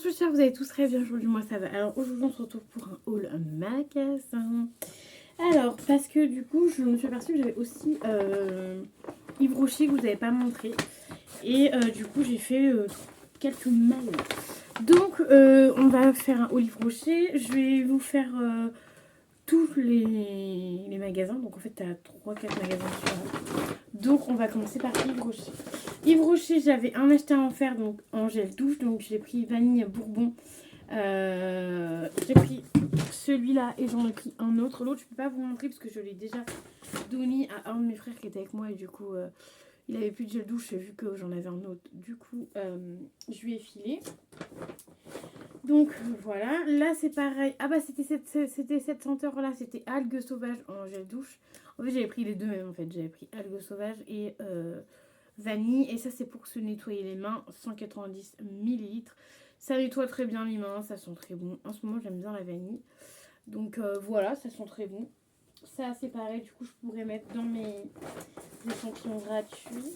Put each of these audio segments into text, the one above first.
j'espère que vous allez tous très bien aujourd'hui, moi ça va. Alors aujourd'hui on se retrouve pour un haul magasin. Alors parce que du coup je me suis aperçue que j'avais aussi Yves Rocher que vous n'avez pas montré. Et du coup j'ai fait quelques mailles. Donc on va faire un haul Yves Rocher. Je vais vous faire tous les magasins. Donc en fait tu as 3-4 magasins différents. Donc on va commencer par Yves Rocher. Yves Rocher, j'avais un acheté à en faire donc en gel douche, donc j'ai pris vanille bourbon. J'ai pris celui-là et j'en ai pris un autre. L'autre, je peux pas vous montrer parce que je l'ai déjà donné à un de mes frères qui était avec moi et du coup, il avait plus de gel douche vu que j'en avais un autre. Du coup, je lui ai filé. Donc voilà, là c'est pareil. Ah bah c'était cette senteur là, c'était algues sauvages en gel douche. En fait j'avais pris les deux même en fait, j'avais pris algues sauvages et vanille. Et ça c'est pour se nettoyer les mains, 190 millilitres. Ça nettoie très bien les mains, ça sent très bon. En ce moment j'aime bien la vanille. Donc voilà, ça sent très bon. Ça c'est pareil, du coup je pourrais mettre dans mes échantillons gratuits.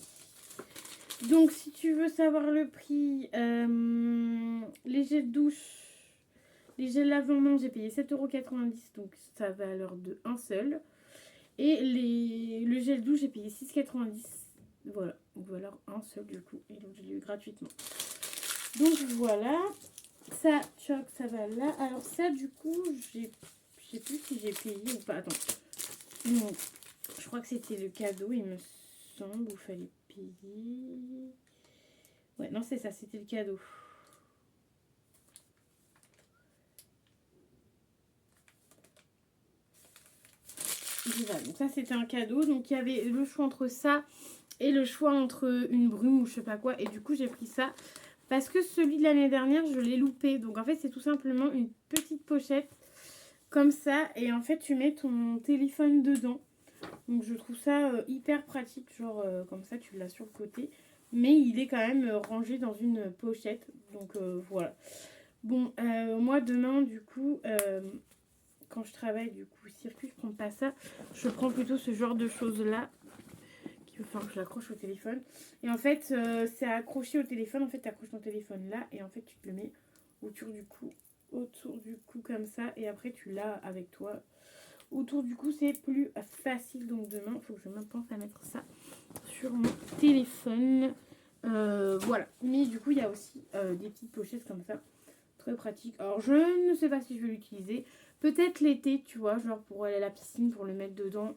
Donc, si tu veux savoir le prix, les gels douche, les gels lavement, j'ai payé 7,90 €, donc ça va à l'heure de un seul. Et le gel douche, j'ai payé 6,90 €. Voilà, donc voilà un seul du coup, et donc je l'ai eu gratuitement. Donc voilà, ça, choc, ça va là. Alors ça, du coup, je sais plus si j'ai payé ou pas. Attends, non, je crois que c'était le cadeau, il me semble, où il fallait payer. Ouais, non, c'est ça, c'était le cadeau. Voilà, donc ça, c'était un cadeau. Donc, il y avait le choix entre ça et le choix entre une brume ou je sais pas quoi. Et du coup, j'ai pris ça parce que celui de l'année dernière, je l'ai loupé. Donc, en fait, c'est tout simplement une petite pochette comme ça. Et en fait, tu mets ton téléphone dedans. Donc, je trouve ça hyper pratique. Genre, comme ça, tu l'as sur le côté. Mais il est quand même rangé dans une pochette. Donc, voilà. Bon, moi demain, du coup, quand je travaille, du coup, circuit, je prends pas ça. Je prends plutôt ce genre de choses-là. Enfin, que je l'accroche au téléphone. Et en fait, c'est accroché au téléphone. En fait, tu accroches ton téléphone là. Et en fait, tu te le mets autour du cou. Autour du cou, comme ça. Et après, tu l'as avec toi. Autour du cou, c'est plus facile. Donc, demain, il faut que je me pense à mettre ça sur mon téléphone. Voilà. Mais du coup, il y a aussi des petites pochettes comme ça. Très pratique. Alors, je ne sais pas si je vais l'utiliser. Peut-être l'été, tu vois, genre pour aller à la piscine, pour le mettre dedans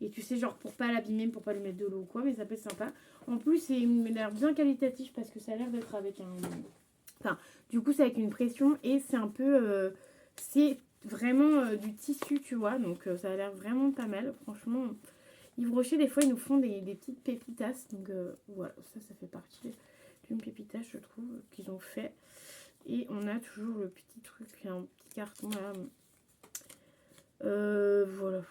et tu sais, genre pour pas l'abîmer, pour pas lui mettre de l'eau ou quoi, mais ça peut être sympa. En plus, c'est l'air bien qualitatif parce que ça a l'air d'être avec un... Enfin, du coup, c'est avec une pression et c'est un peu... c'est vraiment du tissu, tu vois, donc ça a l'air vraiment pas mal. Franchement, Yves Rocher, des fois, ils nous font des petites pépitasses. Donc voilà, ça fait partie d'une pépitasse, je trouve, qu'ils ont fait. Et on a toujours le petit truc, un petit carton là. Voilà.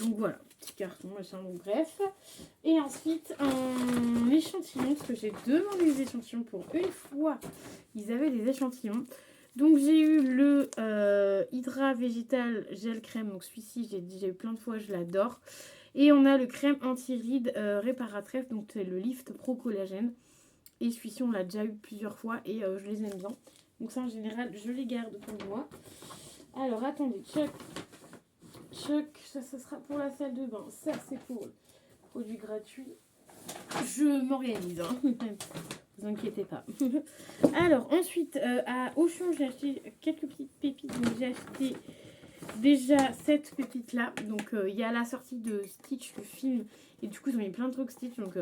Donc voilà, petit carton, machin, donc bref. Et ensuite, un échantillon, parce que j'ai demandé des échantillons pour une fois. Ils avaient des échantillons. Donc j'ai eu le Hydra Végétal Gel Crème. Donc celui-ci, j'ai déjà eu plein de fois, je l'adore. Et on a le crème anti-rides réparatrice, donc c'est le Lift Pro Collagène. Et celui-ci, on l'a déjà eu plusieurs fois et je les aime bien. Donc ça, en général, je les garde pour moi. Alors, attendez, Chuck, ça sera pour la salle de bain. Ça, c'est pour le produit gratuit. Je m'organise, hein. Vous inquiétez pas. Alors, ensuite, à Auchan, j'ai acheté quelques petites pépites. Donc, j'ai acheté déjà cette pépite là. Donc, il y a la sortie de Stitch, le film. Et du coup, ils ont mis plein de trucs Stitch. Donc,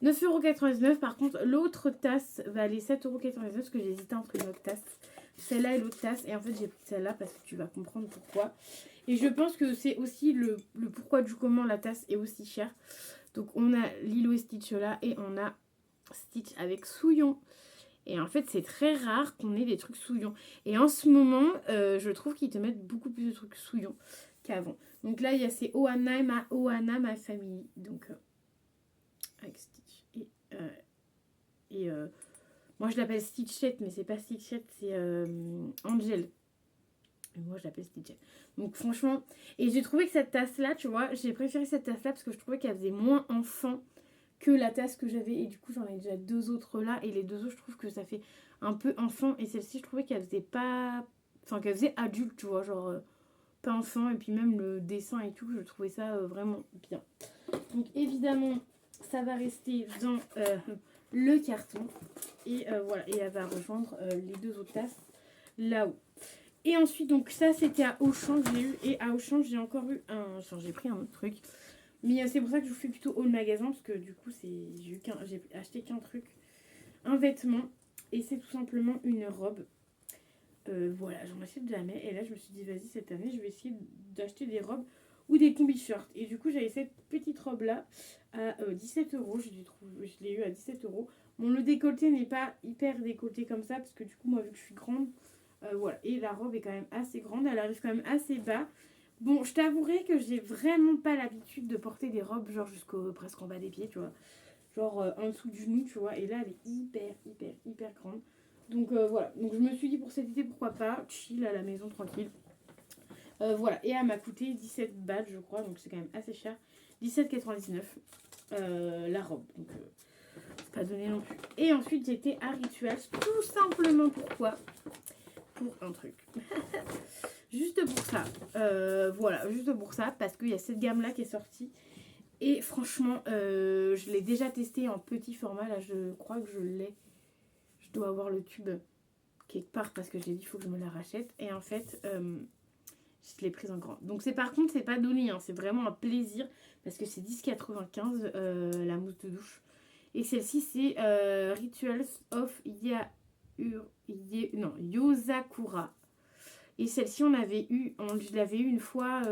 9,99 €. Par contre, l'autre tasse va aller 7,99 € parce que j'hésitais entre une autre tasse. Celle-là et l'autre tasse. Et en fait, j'ai pris celle-là parce que tu vas comprendre pourquoi. Et je pense que c'est aussi le pourquoi du comment la tasse est aussi chère. Donc, on a Lilo et Stitch là et on a Stitch avec Souillon. Et en fait, c'est très rare qu'on ait des trucs Souillon. Et en ce moment, je trouve qu'ils te mettent beaucoup plus de trucs Souillon qu'avant. Donc là, il y a ces Ohana, ma famille. Donc, avec Stitch. Et moi, je l'appelle Stitchette, mais c'est pas Stitchette, c'est Angel. Et moi, je l'appelle Stitchette. Donc, franchement, et j'ai trouvé que cette tasse-là, tu vois, j'ai préféré cette tasse-là parce que je trouvais qu'elle faisait moins enfant que la tasse que j'avais. Et du coup, j'en ai déjà 2 autres là. Et les 2 autres, je trouve que ça fait un peu enfant. Et celle-ci, je trouvais qu'elle faisait pas. Enfin, qu'elle faisait adulte, tu vois, genre pas enfant. Et puis, même le dessin et tout, je trouvais ça vraiment bien. Donc, évidemment, ça va rester dans le carton. Et voilà, et elle va rejoindre les 2 autres tasses là-haut. Et ensuite, donc ça c'était à Auchan que j'ai eu. Et à Auchan, j'ai encore eu un. Enfin, j'ai pris un autre truc. Mais c'est pour ça que je vous fais plutôt haut le magasin. Parce que du coup, j'ai acheté qu'un truc. Un vêtement. Et c'est tout simplement une robe. Voilà, j'en achète jamais. Et là, je me suis dit, vas-y, cette année, je vais essayer d'acheter des robes ou des combi-shirts. Et du coup, j'avais cette petite robe-là à 17 €. Je l'ai eu à 17 €. Bon, le décolleté n'est pas hyper décolleté comme ça. Parce que du coup, moi, vu que je suis grande, voilà. Et la robe est quand même assez grande. Elle arrive quand même assez bas. Bon, je t'avouerai que j'ai vraiment pas l'habitude de porter des robes genre jusqu'au presque en bas des pieds, tu vois. Genre en dessous du genou, tu vois. Et là, elle est hyper grande. Donc voilà. Donc je me suis dit pour cet été, pourquoi pas. Chill à la maison, tranquille. Voilà. Et elle m'a coûté 17 bahts, je crois. Donc c'est quand même assez cher. 17,99 la robe. Donc c'est pas donné non plus. Et ensuite, j'étais à Rituals. Tout simplement pourquoi pour un truc. Juste pour ça. Voilà, juste pour ça. Parce qu'il y a cette gamme-là qui est sortie. Et franchement, je l'ai déjà testé en petit format. Là, je crois que je l'ai. Je dois avoir le tube quelque part parce que j'ai dit il faut que je me la rachète. Et en fait, je l'ai prise en grand. Donc par contre, c'est pas donné. Hein, c'est vraiment un plaisir. Parce que c'est 10,95 la mousse de douche. Et celle-ci, c'est Rituals of Yosakura. Et celle-ci, je l'avais eu une fois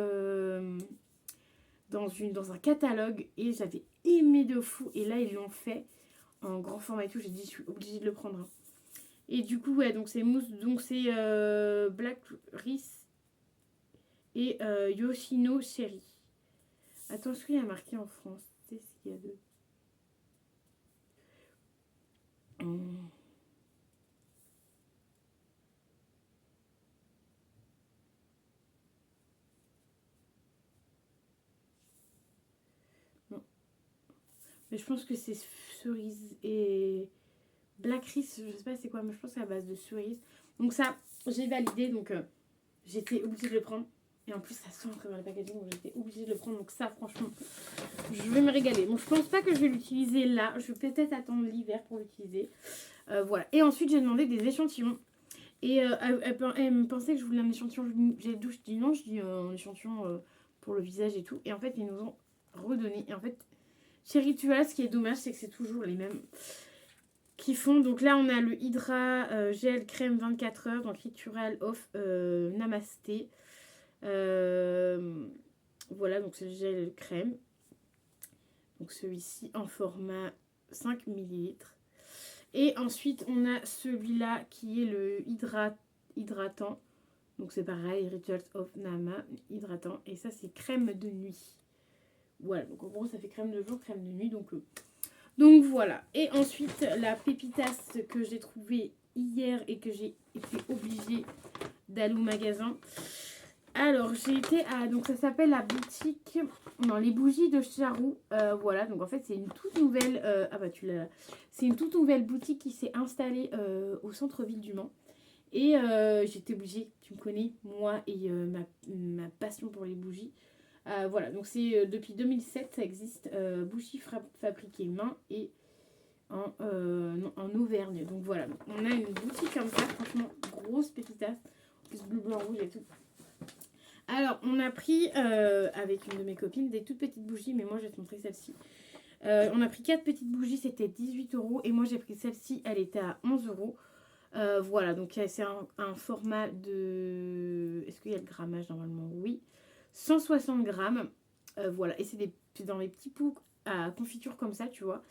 dans un catalogue et j'avais aimé de fou. Et là, ils l'ont fait en grand format et tout. J'ai dit, je suis obligée de le prendre. Hein. Et du coup, ouais, donc c'est mousse, donc c'est Black Rice et Yoshino Cherry. Attention, il y a marqué en France. Tu sais ce qu'il y a de. Non. Mais je pense que c'est cerise et Black Rice, je sais pas c'est quoi, mais je pense que c'est à base de cerise. Donc ça, j'ai validé, donc j'étais obligée de le prendre. Et en plus, ça sent très bien le packaging, donc j'étais obligée de le prendre. Donc ça, franchement, je vais me régaler. Bon, je pense pas que je vais l'utiliser là. Je vais peut-être attendre l'hiver pour l'utiliser. Voilà. Et ensuite, j'ai demandé des échantillons. Et elle me pensait que je voulais un échantillon gel douche. Je dis non, je dis un échantillon pour le visage et tout. Et en fait, ils nous ont redonné. Et en fait, chez Ritual, ce qui est dommage, c'est que c'est toujours les mêmes qui font. Donc là, on a le Hydra gel crème 24 heures. Donc Ritual of Namasté. Voilà, donc c'est le gel crème. Donc celui-ci en format 5 ml. Et ensuite, on a celui-là qui est le hydratant. Donc c'est pareil, Rituals of Nama, hydratant. Et ça, c'est crème de nuit. Voilà, donc en gros, ça fait crème de jour, crème de nuit. Donc voilà. Et ensuite, la pépitasse que j'ai trouvée hier et que j'ai été obligée d'aller au magasin. Alors, j'ai été à... Donc ça s'appelle la boutique... Non, les bougies de Charroux. Voilà, donc en fait, c'est une toute nouvelle... Ah bah, tu l'as... C'est une toute nouvelle boutique qui s'est installée au centre-ville du Mans. Et j'étais obligée, tu me connais, moi et ma passion pour les bougies. Voilà, donc c'est depuis 2007, ça existe. Bougies fabriquées main et en Auvergne. Donc voilà, donc on a une boutique comme ça, franchement, grosse pépitasse. Plus bleu, blanc, rouge et tout. Alors, on a pris, avec une de mes copines, des toutes petites bougies, mais moi, je vais te montrer celle-ci. On a pris 4 petites bougies, c'était 18 €, et moi, j'ai pris celle-ci, elle était à 11 €. Voilà, donc c'est un format de... Est-ce qu'il y a le grammage normalement? Oui. 160 grammes. Voilà, et c'est dans les petits pots à confiture comme ça, tu vois.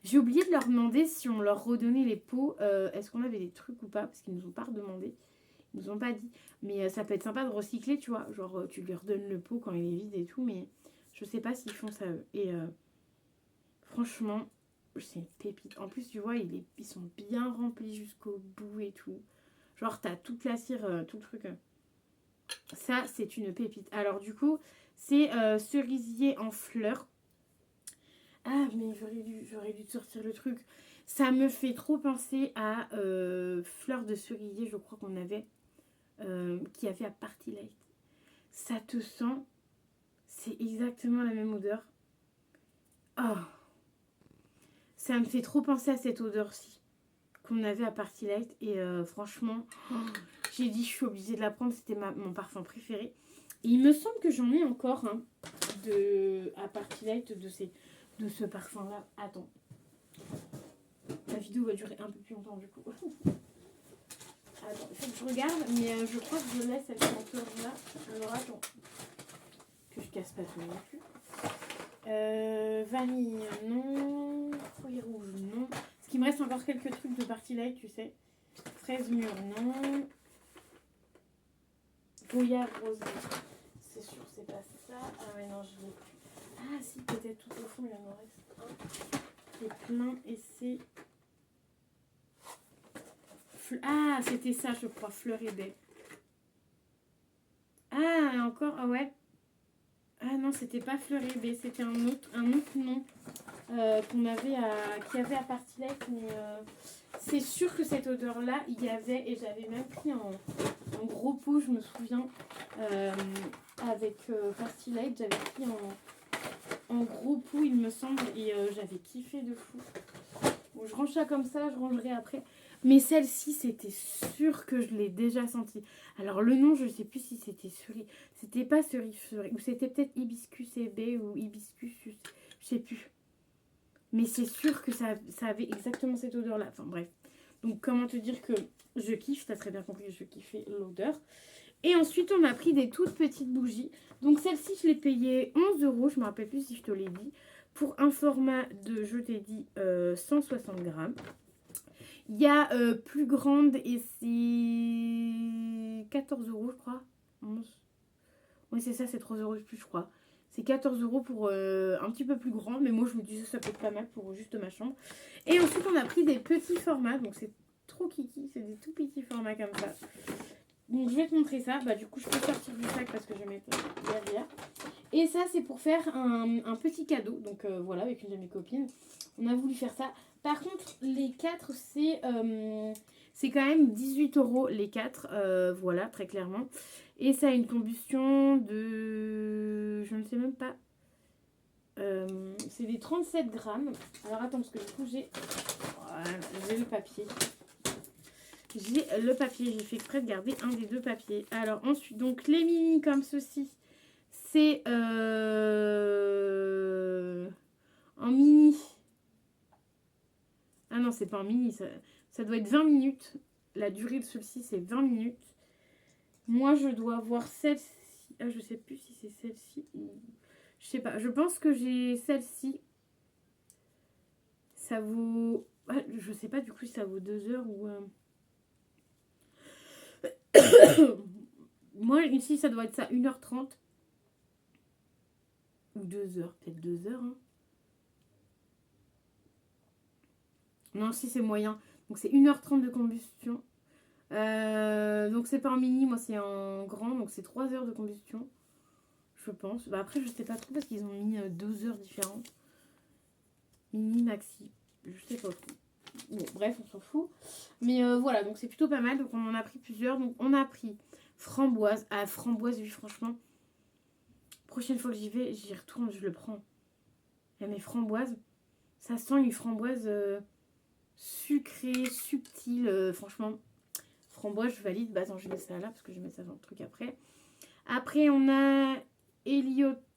J'ai oublié de leur demander si on leur redonnait les pots. Est-ce qu'on avait des trucs ou pas? Parce qu'ils nous ont pas redemandé. Ils nous ont pas dit. Mais ça peut être sympa de recycler, tu vois. Genre, tu lui redonnes le pot quand il est vide et tout. Mais je sais pas s'ils font ça eux. Et franchement, c'est une pépite. En plus, tu vois, ils sont bien remplis jusqu'au bout et tout. Genre, t'as toute la cire, tout le truc. Ça, c'est une pépite. Alors, du coup, c'est cerisier en fleurs. Ah, mais j'aurais dû te sortir le truc. Ça me fait trop penser à fleurs de cerisier, je crois qu'on avait, qu'il y avait à Party Light. Ça te sent, c'est exactement la même odeur. Oh, ça me fait trop penser à cette odeur-ci qu'on avait à Party Light. Et franchement, j'ai dit, je suis obligée de la prendre. C'était mon parfum préféré. Et il me semble que j'en ai encore à Party Light de ce parfum-là. Attends. La vidéo va durer un peu plus longtemps du coup. Attends, il faut que je regarde, mais je crois que je laisse cette senteur-là. Alors attends. Que je casse pas tout non plus. Vanille, non. Fruits rouges, non. Parce qu'il me reste encore quelques trucs de Party Light, tu sais. Fraise mûre, non. Goya rosé. C'est sûr, c'est pas ça. Ah ouais, non, je l'ai plus. Ah si, peut-être tout au fond, il en reste un. C'est plein et c'est... Ah, c'était ça, je crois, fleur et baie. Ah, encore, ah ouais. Ah non, c'était pas fleur et baie, c'était un autre nom qu'il y avait à Party Light, mais c'est sûr que cette odeur-là, il y avait, et j'avais même pris en gros pot, je me souviens, avec Party Light, j'avais pris en gros pot, il me semble, et j'avais kiffé de fou. Bon, je range ça comme ça, je rangerai après. Mais celle-ci, c'était sûr que je l'ai déjà sentie. Alors le nom, je ne sais plus si c'était cerise. C'était pas cerise, ou c'était peut-être hibiscus ébé ou hibiscus, je sais plus. Mais c'est sûr que ça avait exactement cette odeur-là. Enfin bref. Donc comment te dire que je kiffe, t'as très bien compris que je kiffais l'odeur. Et ensuite, on a pris des toutes petites bougies. Donc celle-ci, je l'ai payée 11 €, je me rappelle plus si je te l'ai dit. Pour un format de, je t'ai dit, 160 grammes. Il y a plus grande et c'est 14 € je crois. 11. Oui c'est ça, c'est 3 € de plus je crois. C'est 14 € pour un petit peu plus grand. Mais moi je me disais ça peut être pas mal pour juste ma chambre. Et ensuite on a pris des petits formats. Donc c'est trop kiki. C'est des tout petits formats comme ça. Donc je vais te montrer ça. Bah du coup je peux sortir du sac parce que je vais mettre derrière. Et ça c'est pour faire un petit cadeau. Donc voilà, avec une de mes copines. On a voulu faire ça. Par contre, les 4, c'est quand même 18 € les 4. Voilà, très clairement. Et ça a une combustion de... Je ne sais même pas. C'est des 37 grammes. Alors attends, parce que du coup, j'ai le papier. J'ai le papier. J'ai fait exprès de garder un des deux papiers. Alors ensuite, donc les mini comme ceci. C'est en mini... Ah non, c'est pas un mini, ça doit être 20 minutes. La durée de celui-ci, c'est 20 minutes. Moi, je dois avoir celle-ci. Ah, je sais plus si c'est celle-ci ou... Je sais pas. Je pense que j'ai celle-ci. Ça vaut... Ah, je sais pas du coup si ça vaut 2 heures ou... Moi, ici, ça doit être ça, 1h30. Ou 2 heures. Peut-être 2 heures. Hein. Non, si c'est moyen. Donc, c'est 1h30 de combustion. Donc c'est pas en mini, moi c'est en grand, donc c'est 3 heures de combustion, je pense. Bah après je sais pas trop parce qu'ils ont mis 2 heures différentes. Mini, maxi, je sais pas trop. Bon bref, on s'en fout. Mais voilà, donc c'est plutôt pas mal, donc on en a pris plusieurs. Donc on a pris framboise. Ah framboise, oui franchement. Prochaine fois que j'y retourne, je le prends. Et mes framboises, ça sent une framboise sucrée, subtile, franchement. Framboise, je valide. Bah attends, je mets ça là parce que je mets ça dans le truc après. Après, on a héliotrope.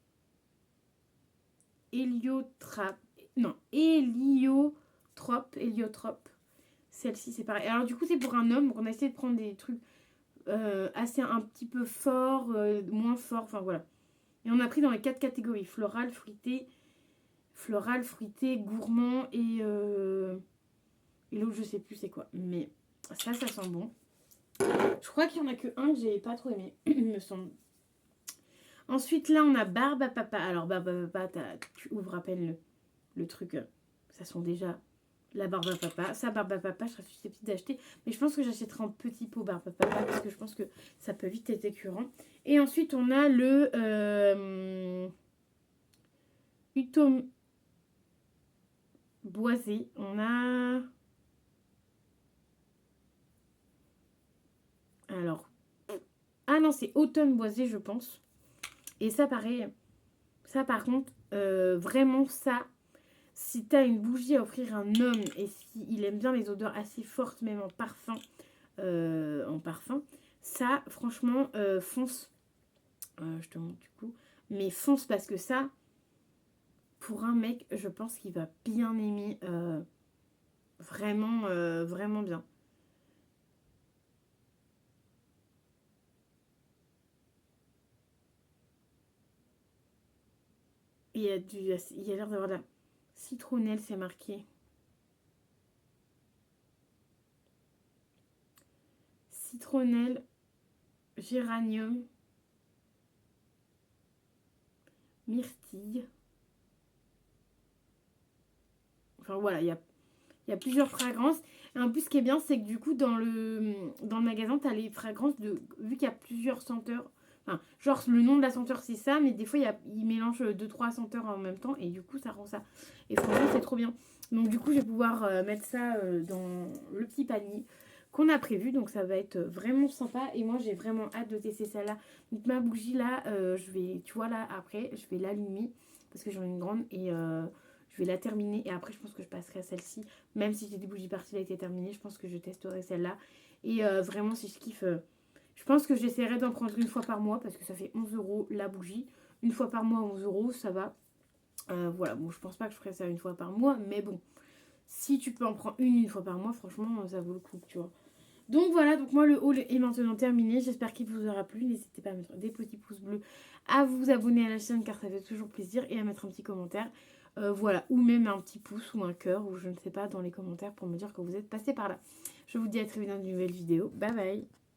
Celle-ci, c'est pareil. Alors, du coup, c'est pour un homme. Donc, on a essayé de prendre des trucs assez un petit peu forts, moins forts. Enfin, voilà. Et on a pris dans les 4 catégories. Floral, fruité, gourmand et l'autre, je sais plus c'est quoi. Mais ça sent bon. Je crois qu'il n'y en a que un que j'ai pas trop aimé, il me semble. Ensuite, là, on a Barbe à Papa. Alors, Barbe à Papa, tu ouvres à peine le truc. Ça sent déjà la barbe à papa. Ça, barbe à papa, je serais susceptible d'acheter. Mais je pense que j'achèterai en petit pot barbe à papa parce que je pense que ça peut vite être écœurant. Et ensuite, on a le Utom boisé. On a... Alors... Ah non, c'est automne boisé, je pense. Et ça, pareil. Ça, par contre, vraiment ça... Si tu as une bougie à offrir à un homme et s'il aime bien les odeurs assez fortes, même en parfum, ça, franchement, fonce. Je te montre du coup. Mais fonce parce que ça, pour un mec, je pense qu'il va bien aimer. Vraiment, vraiment bien. Il y a l'air d'avoir de la citronnelle, c'est marqué. Citronnelle, géranium, myrtille. Enfin voilà, il y a plusieurs fragrances. Et en plus, ce qui est bien, c'est que du coup, dans le magasin, tu as les fragrances de. Vu qu'il y a plusieurs senteurs. Enfin, genre, le nom de la senteur, c'est ça, mais des fois, ils mélangent 2-3 senteurs en même temps. Et du coup, ça rend ça. Et franchement, c'est trop bien. Donc, du coup, je vais pouvoir mettre ça dans le petit panier qu'on a prévu. Donc, ça va être vraiment sympa. Et moi, j'ai vraiment hâte de tester celle-là. Donc, ma bougie, là, je vais. Tu vois, là, après, je vais l'allumer. Parce que j'en ai une grande. Et. Je vais la terminer et après je pense que je passerai à celle-ci. Même si j'ai des bougies parties, elle a été terminée, je pense que je testerai celle-là. Et vraiment si je kiffe, je pense que j'essaierai d'en prendre une fois par mois parce que ça fait 11 € la bougie. Une fois par mois 11 €, ça va. Voilà, bon je pense pas que je ferai ça une fois par mois, mais bon. Si tu peux en prendre une fois par mois, franchement ça vaut le coup, tu vois. Donc voilà, donc moi le haul est maintenant terminé. J'espère qu'il vous aura plu. N'hésitez pas à mettre des petits pouces bleus, à vous abonner à la chaîne car ça fait toujours plaisir et à mettre un petit commentaire. Voilà, ou même un petit pouce ou un cœur ou je ne sais pas dans les commentaires pour me dire que vous êtes passé par là. Je vous dis à très vite dans une nouvelle vidéo. Bye bye.